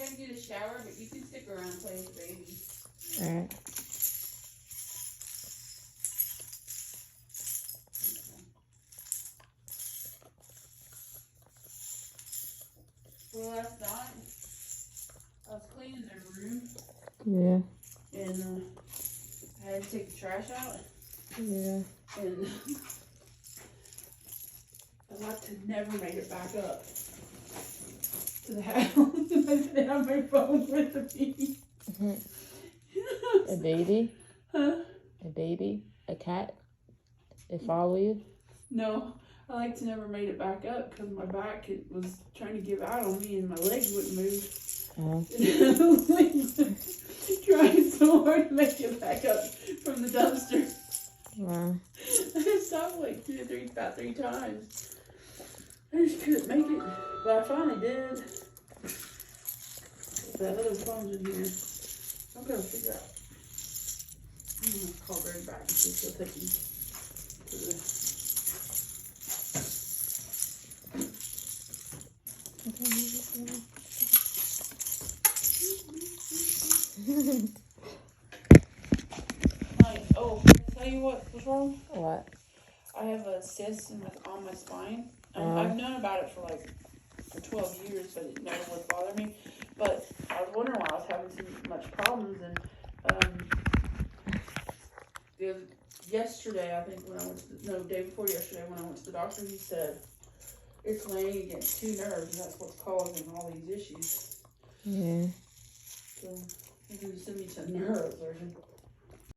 gotta get a shower, but you can stick around and play with the baby. Alright. Well, last night, I was cleaning their room. Yeah. And I had to take the trash out. Yeah. And I like to never made it back up to the house. I didn't have my phone with me. A baby? Huh? A baby? A cat? They follow you? No, I like to never made it back up because my back was trying to give out on me and my legs wouldn't move. Trying so hard to make it back up from the dumpster. Wow. I stopped like about three times. I just couldn't make it, but I finally did. That other phone's in here. I'm gonna figure out. I'm gonna call Greg back and see if he'll take me to the. Oh, can I tell you what's wrong? What? I have a cyst on my spine. I've known about it for 12 years, but it never would bother me. But I was wondering why I was having so much problems. And yesterday, I think when I went to day before yesterday when I went to the doctor, he said it's laying against two nerves, and that's what's causing all these issues. Yeah. So he's going to send me to a neurosurgeon.